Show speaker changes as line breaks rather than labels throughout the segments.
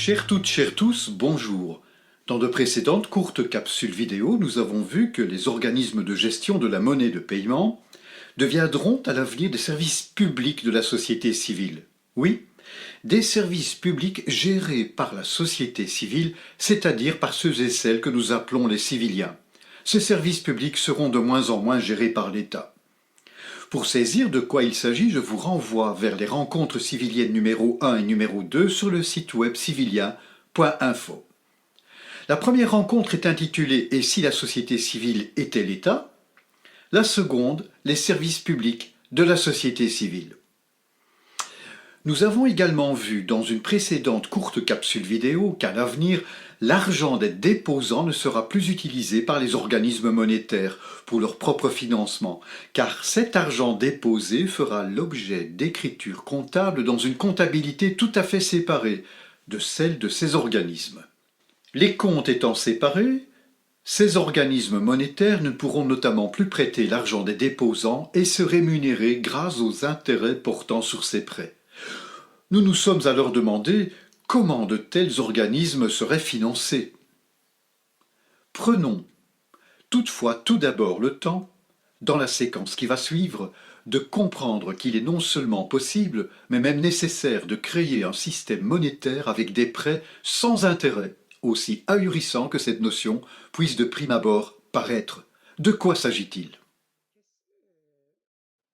Chères toutes, chers tous, bonjour. Dans de précédentes courtes capsules vidéo, nous avons vu que les organismes de gestion de la monnaie de paiement deviendront à l'avenir des services publics de la société civile. Oui, des services publics gérés par la société civile, c'est-à-dire par ceux et celles que nous appelons les civiliens. Ces services publics seront de moins en moins gérés par l'État. Pour saisir de quoi il s'agit, je vous renvoie vers les rencontres civiliennes numéro 1 et numéro 2 sur le site web civilien.info. La première rencontre est intitulée « Et si la société civile était l'État ?», la seconde « Les services publics de la société civile ». Nous avons également vu dans une précédente courte capsule vidéo qu'à l'avenir, l'argent des déposants ne sera plus utilisé par les organismes monétaires pour leur propre financement, car cet argent déposé fera l'objet d'écritures comptables dans une comptabilité tout à fait séparée de celle de ces organismes. Les comptes étant séparés, ces organismes monétaires ne pourront notamment plus prêter l'argent des déposants et se rémunérer grâce aux intérêts portant sur ces prêts. Nous nous sommes alors demandé comment de tels organismes seraient financés. Prenons toutefois tout d'abord le temps, dans la séquence qui va suivre, de comprendre qu'il est non seulement possible, mais même nécessaire de créer un système monétaire avec des prêts sans intérêt, aussi ahurissant que cette notion puisse de prime abord paraître. De quoi s'agit-il ?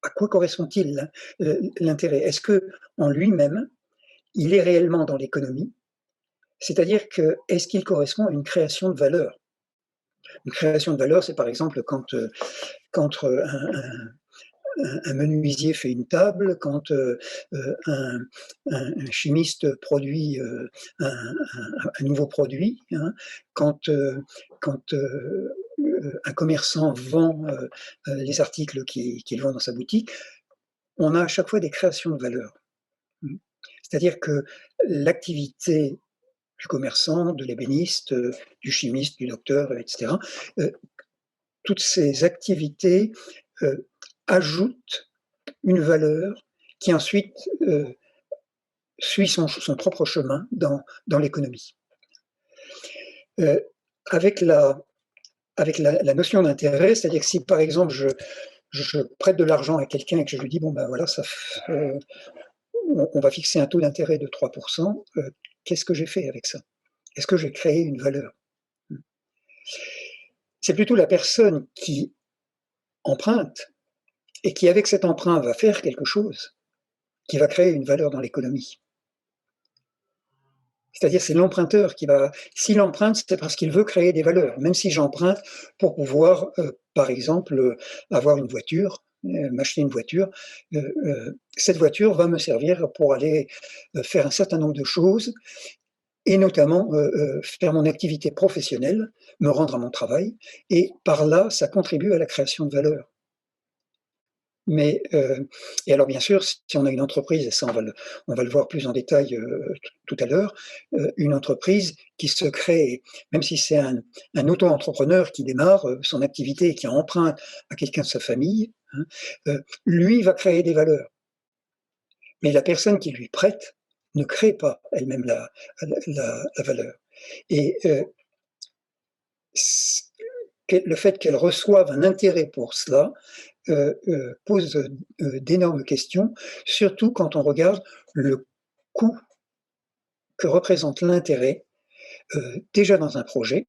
À quoi correspond-il l'intérêt? Est-ce qu'en lui-même, il est réellement dans l'économie? C'est-à-dire que, est-ce qu'il correspond à une création de valeur? Une création de valeur, c'est par exemple quand un menuisier fait une table, quand un chimiste produit un nouveau produit, hein, quand, quand un commerçant vend les articles qu'il vend dans sa boutique, on a à chaque fois des créations de valeur. C'est-à-dire que l'activité du commerçant, de l'ébéniste, du chimiste, du docteur, etc., toutes ces activités ajoutent une valeur qui ensuite suit son propre chemin dans l'économie. Avec la notion d'intérêt, c'est-à-dire que si par exemple je prête de l'argent à quelqu'un et que je lui dis bon ben voilà, on va fixer un taux d'intérêt de 3%, qu'est-ce que j'ai fait avec ça? Est-ce que j'ai créé une valeur? C'est plutôt la personne qui emprunte et qui, avec cet emprunt, va faire quelque chose, qui va créer une valeur dans l'économie. C'est-à-dire c'est l'emprunteur qui va. S'il emprunte, c'est parce qu'il veut créer des valeurs. Même si j'emprunte pour pouvoir, par exemple, avoir une voiture, m'acheter une voiture, cette voiture va me servir pour aller faire un certain nombre de choses et notamment faire mon activité professionnelle, me rendre à mon travail, et par là, ça contribue à la création de valeur. Mais, et alors bien sûr, si on a une entreprise, et ça on va le voir plus en détail tout à l'heure, une entreprise qui se crée, même si c'est un auto-entrepreneur qui démarre son activité et qui emprunte à quelqu'un de sa famille, hein, lui va créer des valeurs. Mais la personne qui lui prête ne crée pas elle-même la valeur. Et le fait qu'elle reçoive un intérêt pour cela pose d'énormes questions, surtout quand on regarde le coût que représente l'intérêt déjà dans un projet,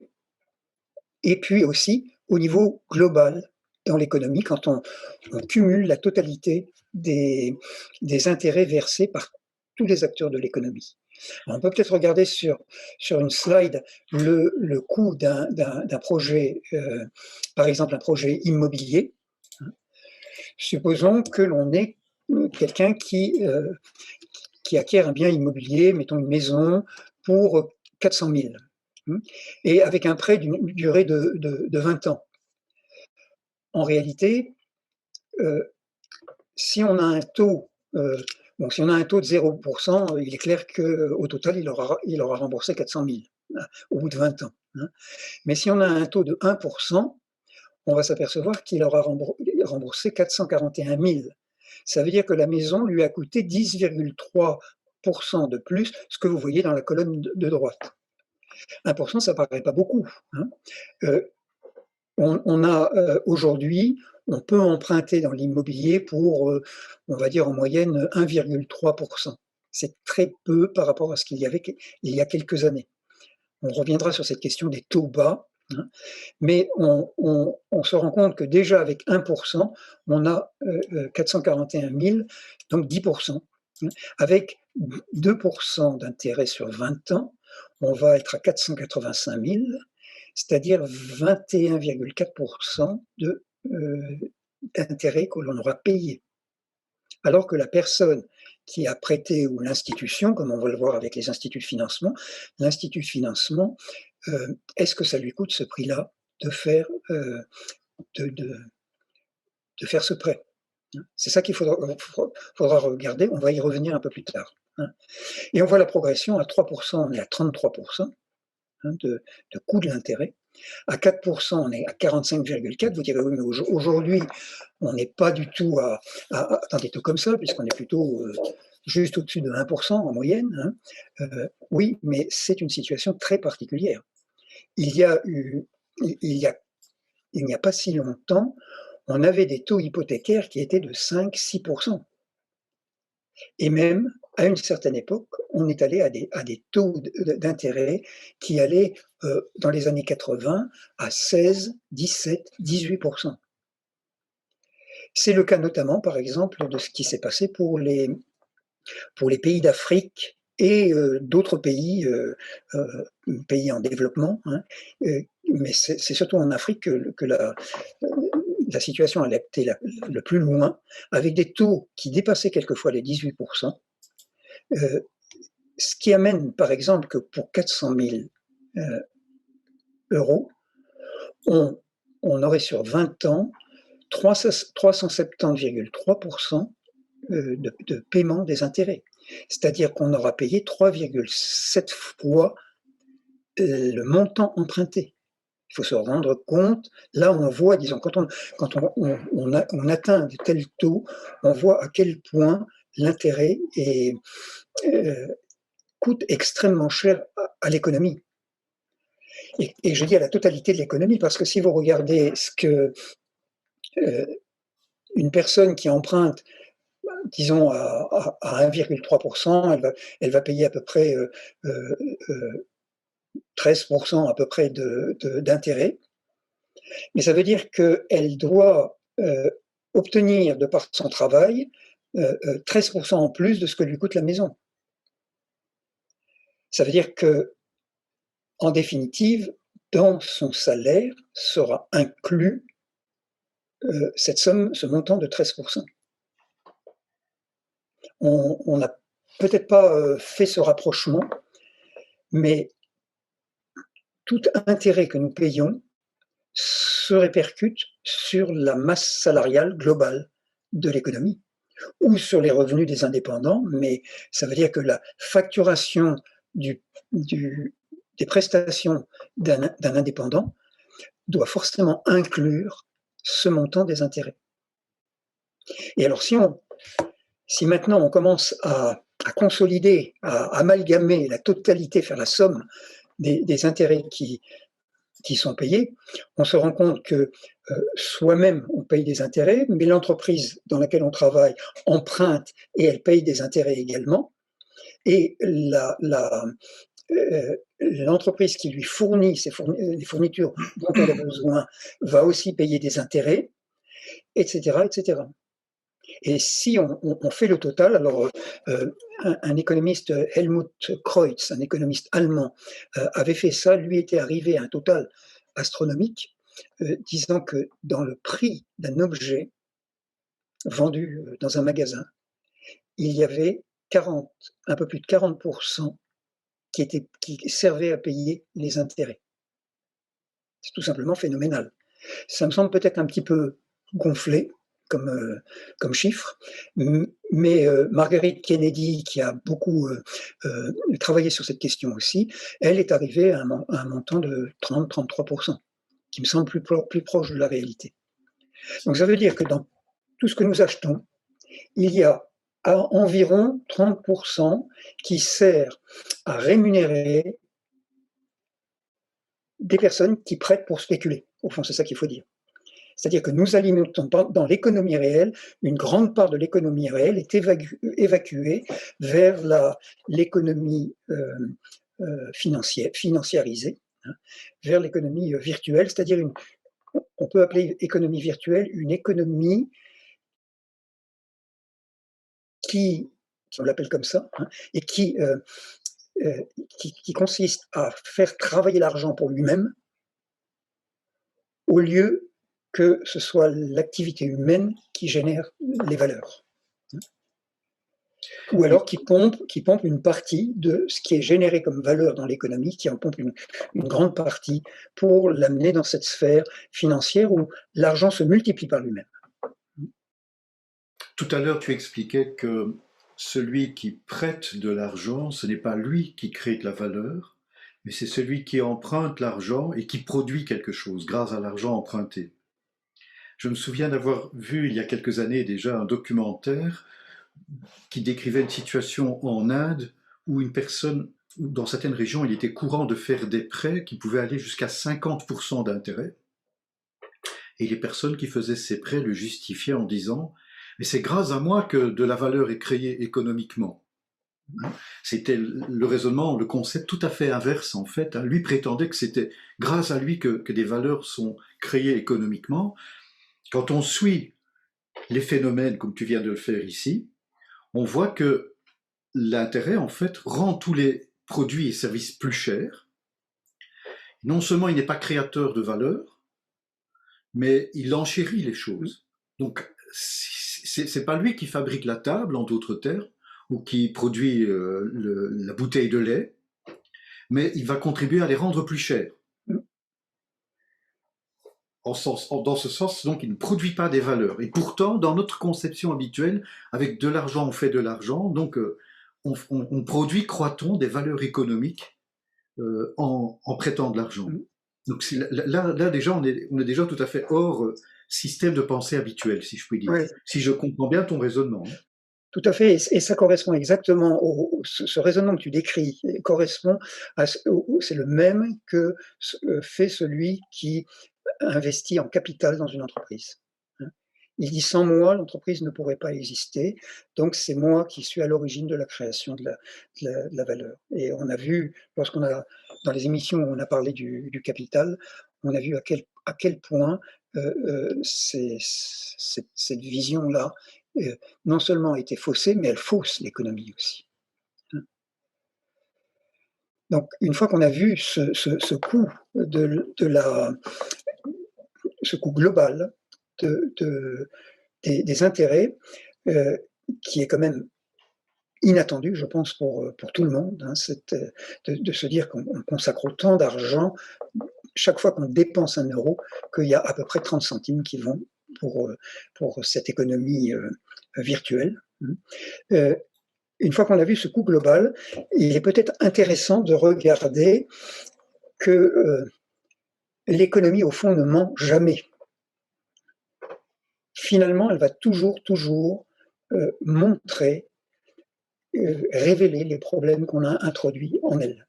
et puis aussi au niveau global dans l'économie, quand on cumule la totalité des intérêts versés par tous les acteurs de l'économie. On peut peut-être regarder sur une slide le coût d'un projet, par exemple un projet immobilier. Supposons que l'on ait quelqu'un qui acquiert un bien immobilier, mettons une maison, pour 400 000, et avec un prêt d'une durée de 20 ans. En réalité, si on a un taux si on a un taux de 0%, il est clair qu'au total, il aura remboursé 400 000 au bout de 20 ans. Mais si on a un taux de 1%, on va s'apercevoir qu'il aura remboursé 441 000. Ça veut dire que la maison lui a coûté 10,3 1% de plus, ce que vous voyez dans la colonne de droite. 1%, ça paraît pas beaucoup, hein. On a aujourd'hui, on peut emprunter dans l'immobilier pour, on va dire en moyenne 1,3%. C'est très peu par rapport à ce qu'il y avait il y a quelques années. On reviendra sur cette question des taux bas, hein, mais on se rend compte que déjà avec 1%, on a 441 000, donc 10%. Avec 2% d'intérêt sur 20 ans, on va être à 485 000, c'est-à-dire 21,4% d'intérêt que l'on aura payé. Alors que la personne qui a prêté, ou l'institution, comme on va le voir avec les instituts de financement, l'institut de financement, est-ce que ça lui coûte ce prix-là de faire, de faire ce prêt? C'est ça qu'il faudra regarder, on va y revenir un peu plus tard, hein. Et on voit la progression, à 3%, on est à 33%, hein, de coût de l'intérêt. À 4%, on est à 45,4%. Vous direz, oui, mais aujourd'hui, on n'est pas du tout à des taux comme ça, puisqu'on est plutôt juste au-dessus de 1% en moyenne, hein. Oui, mais c'est une situation très particulière. Il n'y a pas si longtemps, on avait des taux hypothécaires qui étaient de 5-6%. Et même, à une certaine époque, on est allé à des taux d'intérêt qui allaient, dans les années 80, à 16, 17, 18%. C'est le cas notamment, par exemple, de ce qui s'est passé pour les pays d'Afrique et d'autres pays, pays en développement, hein. Mais c'est surtout en Afrique que la situation a été le plus loin, avec des taux qui dépassaient quelquefois les 18%. Ce qui amène, par exemple, que pour 400 000 euros, on aurait sur 20 ans 370,3% de paiement des intérêts. C'est-à-dire qu'on aura payé 3,7 fois le montant emprunté. Il faut se rendre compte, là on voit, disons, quand on atteint de tels taux, on voit à quel point l'intérêt coûte extrêmement cher à l'économie. Et je dis à la totalité de l'économie, parce que si vous regardez ce que une personne qui emprunte, disons, à 1,3%, elle va payer à peu près 13% à peu près d'intérêt. Mais ça veut dire qu'elle doit obtenir, de par son travail, 13% en plus de ce que lui coûte la maison. Ça veut dire que, en définitive, dans son salaire sera inclus cette somme, ce montant de 13%. On n'a peut-être pas fait ce rapprochement, mais tout intérêt que nous payons se répercute sur la masse salariale globale de l'économie ou sur les revenus des indépendants, mais ça veut dire que la facturation des prestations d'un indépendant doit forcément inclure ce montant des intérêts. Et alors si maintenant on commence à consolider, à amalgamer la totalité, faire la somme des intérêts qui sont payés, on se rend compte que soi-même on paye des intérêts, mais l'entreprise dans laquelle on travaille emprunte et elle paye des intérêts également, et l'entreprise qui lui fournit les fournitures dont elle a besoin va aussi payer des intérêts, etc., etc. Et si on fait le total, alors un économiste, Helmut Kreutz, un économiste allemand, avait fait ça, lui était arrivé à un total astronomique, disant que dans le prix d'un objet vendu dans un magasin, il y avait un peu plus de 40% qui servaient à payer les intérêts. C'est tout simplement phénoménal. Ça me semble peut-être un petit peu gonflé comme chiffre, mais Marguerite Kennedy, qui a beaucoup travaillé sur cette question aussi, elle est arrivée à un montant de 30-33%, qui me semble plus proche de la réalité. Donc ça veut dire que dans tout ce que nous achetons, il y a à environ 30% qui sert à rémunérer des personnes qui prêtent pour spéculer. Au fond, c'est ça qu'il faut dire. C'est-à-dire que nous alimentons dans l'économie réelle, une grande part de l'économie réelle est évacuée vers l'économie financiarisée, hein, vers l'économie virtuelle, c'est-à-dire on peut appeler économie virtuelle une économie on l'appelle comme ça, hein, et qui consiste à faire travailler l'argent pour lui-même au lieu que ce soit l'activité humaine qui génère les valeurs. Ou alors qui pompe une partie de ce qui est généré comme valeur dans l'économie, qui en pompe une grande partie pour l'amener dans cette sphère financière où l'argent se multiplie par lui-même.
Tout à l'heure, tu expliquais que celui qui prête de l'argent, ce n'est pas lui qui crée de la valeur, mais c'est celui qui emprunte l'argent et qui produit quelque chose grâce à l'argent emprunté. Je me souviens d'avoir vu il y a quelques années déjà un documentaire qui décrivait une situation en Inde où une personne, dans certaines régions, il était courant de faire des prêts qui pouvaient aller jusqu'à 50% d'intérêt. Et les personnes qui faisaient ces prêts le justifiaient en disant mais c'est grâce à moi que de la valeur est créée économiquement. C'était le raisonnement, le concept tout à fait inverse en fait. Lui prétendait que c'était grâce à lui que des valeurs sont créées économiquement. Quand on suit les phénomènes comme tu viens de le faire ici, on voit que l'intérêt en fait rend tous les produits et services plus chers. Non seulement il n'est pas créateur de valeur, mais il enchérit les choses. Donc c'est pas lui qui fabrique la table, en d'autres termes, ou qui produit la bouteille de lait, mais il va contribuer à les rendre plus chères. Dans ce sens, donc, il ne produit pas des valeurs. Et pourtant, dans notre conception habituelle, avec de l'argent, on fait de l'argent, donc on produit, croit-on, des valeurs économiques en prêtant de l'argent. Donc là déjà, on est déjà tout à fait hors système de pensée habituel, si je puis dire.
Oui.
Si je comprends bien ton raisonnement.
Tout à fait, et ça correspond exactement ce raisonnement que tu décris correspond c'est le même que fait celui qui investit en capital dans une entreprise. Il dit sans moi, l'entreprise ne pourrait pas exister, donc c'est moi qui suis à l'origine de la création de la valeur. Et on a vu, dans les émissions où on a parlé du capital, on a vu à quel point cette vision-là non seulement a été faussée, mais elle fausse l'économie aussi. Donc, une fois qu'on a vu ce coût ce coût global des intérêts, qui est quand même inattendu, je pense, pour tout le monde, hein, de se dire qu'on consacre autant d'argent chaque fois qu'on dépense un euro, qu'il y a à peu près 30 centimes qui vont pour cette économie virtuelle. Une fois qu'on a vu ce coût global, il est peut-être intéressant de regarder que l'économie, au fond, ne ment jamais. Finalement, elle va toujours montrer, révéler les problèmes qu'on a introduits en elle.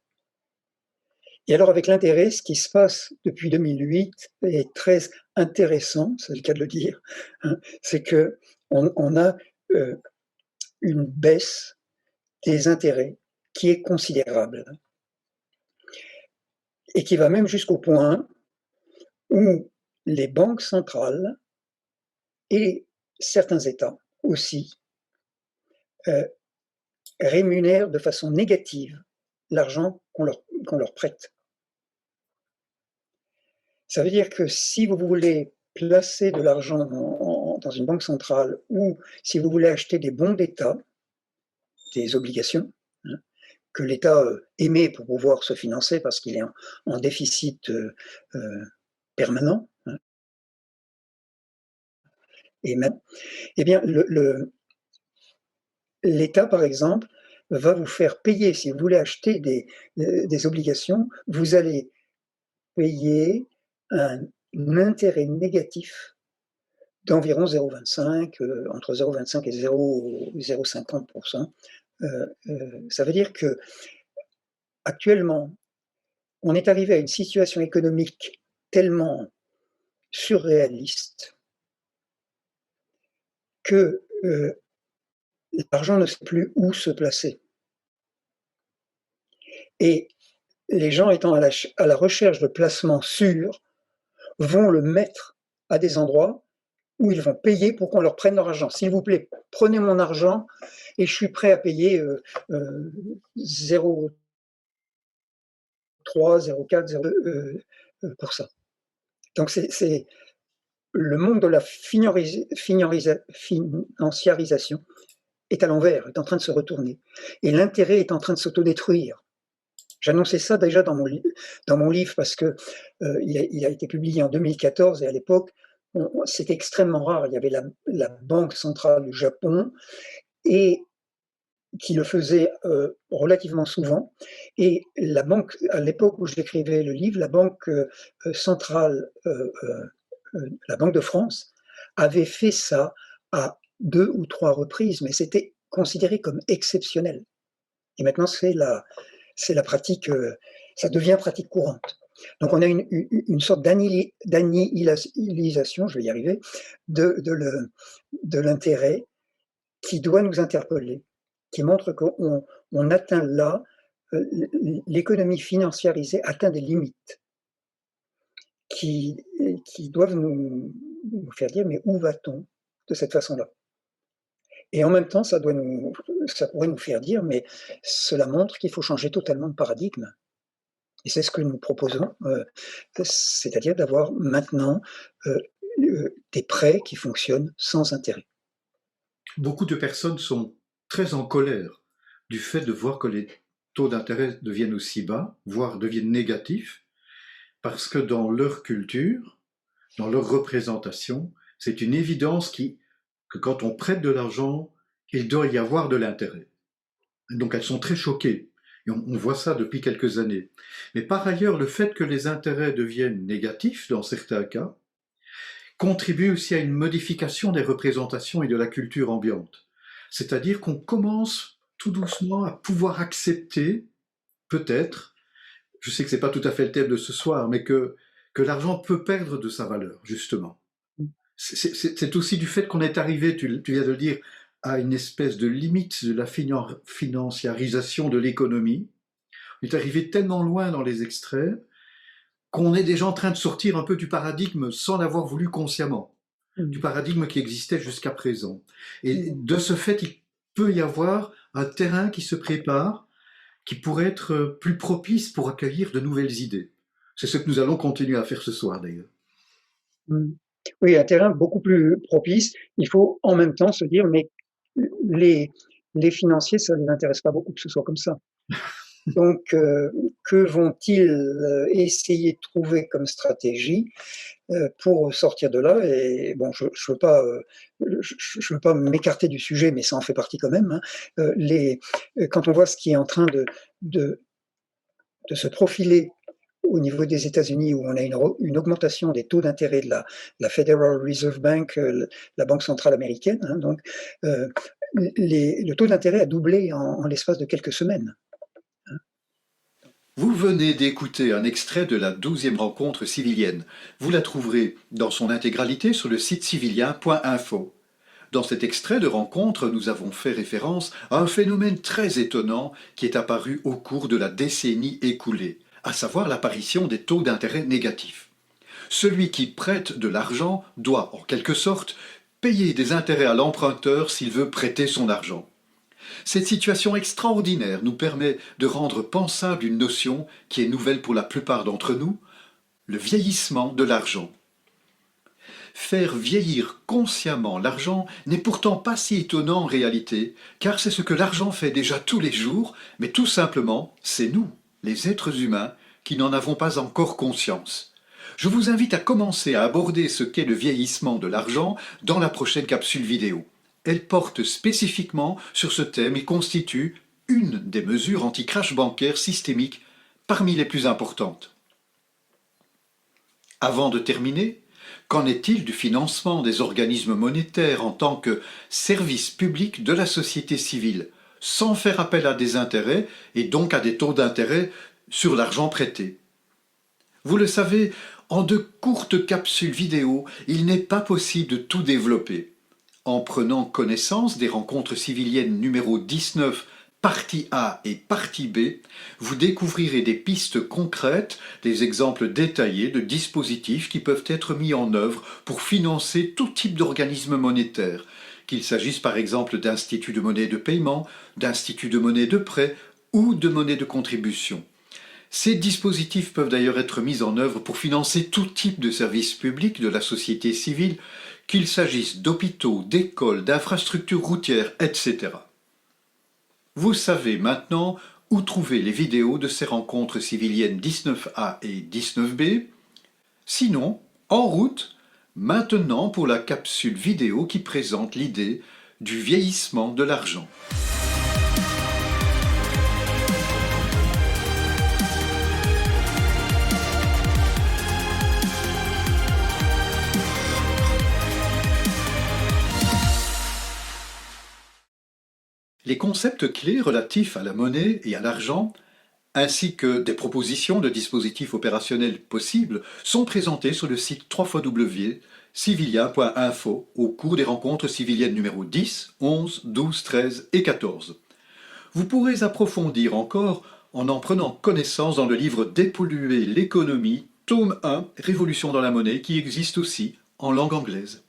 Et alors, avec l'intérêt, ce qui se passe depuis 2008 est très intéressant, c'est le cas de le dire, hein, c'est qu'on a une baisse des intérêts qui est considérable et qui va même jusqu'au point où les banques centrales et certains États aussi rémunèrent de façon négative l'argent qu'on leur prête. Ça veut dire que si vous voulez placer de l'argent dans une banque centrale ou si vous voulez acheter des bons d'État, des obligations, hein, que l'État émet pour pouvoir se financer parce qu'il est en déficit permanent, hein, et même, eh bien, l'État, par exemple, va vous faire payer, si vous voulez acheter des obligations, vous allez payer un intérêt négatif d'environ 0,25, entre 0,25 et 0,50%. Ça veut dire que actuellement, on est arrivé à une situation économique tellement surréaliste que l'argent ne sait plus où se placer. Et les gens étant à la recherche de placements sûrs vont le mettre à des endroits où ils vont payer pour qu'on leur prenne leur argent. S'il vous plaît, prenez mon argent et je suis prêt à payer 0,3, 0,4, 0, pour ça. Donc c'est le monde de la financiarisation est à l'envers, est en train de se retourner. Et l'intérêt est en train de s'autodétruire. J'annonçais ça déjà dans mon livre parce que il a été publié en 2014 et à l'époque, c'était extrêmement rare. Il y avait la Banque centrale du Japon et qui le faisait relativement souvent. Et la banque, à l'époque où j'écrivais le livre, la Banque centrale, la Banque de France, avait fait ça à 2 ou 3 reprises, mais c'était considéré comme exceptionnel. Et maintenant, c'est la pratique, ça devient pratique courante. Donc on a une sorte d'annihilisation, je vais y arriver, de l'intérêt qui doit nous interpeller, qui montre qu'on atteint là, l'économie financiarisée atteint des limites qui doivent nous faire dire mais où va-t-on de cette façon-là? Et en même temps, ça pourrait nous faire dire mais cela montre qu'il faut changer totalement de paradigme. Et c'est ce que nous proposons, c'est-à-dire d'avoir maintenant des prêts qui fonctionnent sans intérêt.
Beaucoup de personnes sont très en colère du fait de voir que les taux d'intérêt deviennent aussi bas, voire deviennent négatifs, parce que dans leur culture, dans leur représentation, c'est une évidence que quand on prête de l'argent, il doit y avoir de l'intérêt. Donc elles sont très choquées. Et on voit ça depuis quelques années. Mais par ailleurs, le fait que les intérêts deviennent négatifs dans certains cas contribue aussi à une modification des représentations et de la culture ambiante. C'est-à-dire qu'on commence tout doucement à pouvoir accepter, peut-être, je sais que c'est pas tout à fait le thème de ce soir, mais que l'argent peut perdre de sa valeur, justement. C'est aussi du fait qu'on est arrivé, tu viens de le dire, à une espèce de limite de la financiarisation de l'économie. On est arrivé tellement loin dans les extraits qu'on est déjà en train de sortir un peu du paradigme sans l'avoir voulu consciemment, du paradigme qui existait jusqu'à présent. Et de ce fait, il peut y avoir un terrain qui se prépare, qui pourrait être plus propice pour accueillir de nouvelles idées. C'est ce que nous allons continuer à faire ce soir d'ailleurs.
Oui, un terrain beaucoup plus propice. Il faut en même temps se dire, mais les financiers, ça ne les intéresse pas beaucoup que ce soit comme ça. Donc, que vont-ils essayer de trouver comme stratégie pour sortir de là? Et bon, je veux pas m'écarter du sujet, mais ça en fait partie quand même. Hein. Quand on voit ce qui est en train de se profiler au niveau des États-Unis, où on a une augmentation des taux d'intérêt de la Federal Reserve Bank, la banque centrale américaine, hein, donc le taux d'intérêt a doublé en l'espace de quelques semaines.
Vous venez d'écouter un extrait de la 12e rencontre civilienne. Vous la trouverez dans son intégralité sur le site civilien.info. Dans cet extrait de rencontre, nous avons fait référence à un phénomène très étonnant qui est apparu au cours de la décennie écoulée, à savoir l'apparition des taux d'intérêt négatifs. Celui qui prête de l'argent doit, en quelque sorte, payer des intérêts à l'emprunteur s'il veut prêter son argent. Cette situation extraordinaire nous permet de rendre pensable une notion qui est nouvelle pour la plupart d'entre nous, le vieillissement de l'argent. Faire vieillir consciemment l'argent n'est pourtant pas si étonnant en réalité, car c'est ce que l'argent fait déjà tous les jours, mais tout simplement, c'est nous, les êtres humains, qui n'en avons pas encore conscience. Je vous invite à commencer à aborder ce qu'est le vieillissement de l'argent dans la prochaine capsule vidéo. Elle porte spécifiquement sur ce thème et constitue une des mesures anti-crash bancaire systémique parmi les plus importantes. Avant de terminer, Qu'en est-il du financement des organismes monétaires en tant que service public de la société civile, sans faire appel à des intérêts et donc à des taux d'intérêt sur l'argent prêté? Vous le savez, en de courtes capsules vidéo, il n'est pas possible de tout développer. En prenant connaissance des rencontres civiliennes numéro 19, partie A et partie B, vous découvrirez des pistes concrètes, des exemples détaillés de dispositifs qui peuvent être mis en œuvre pour financer tout type d'organisme monétaire, qu'il s'agisse par exemple d'instituts de monnaie de paiement, d'instituts de monnaie de prêt ou de monnaie de contribution. Ces dispositifs peuvent d'ailleurs être mis en œuvre pour financer tout type de services publics de la société civile, qu'il s'agisse d'hôpitaux, d'écoles, d'infrastructures routières, etc. Vous savez maintenant où trouver les vidéos de ces rencontres civiliennes 19A et 19B. Sinon, en route, maintenant pour la capsule vidéo qui présente l'idée du vieillissement de l'argent. Les concepts clés relatifs à la monnaie et à l'argent, ainsi que des propositions de dispositifs opérationnels possibles, sont présentés sur le site www.civilia.info au cours des rencontres civiliennes numéro 10, 11, 12, 13 et 14. Vous pourrez approfondir encore en prenant connaissance dans le livre Dépolluer l'économie, tome 1, Révolution dans la monnaie, qui existe aussi en langue anglaise.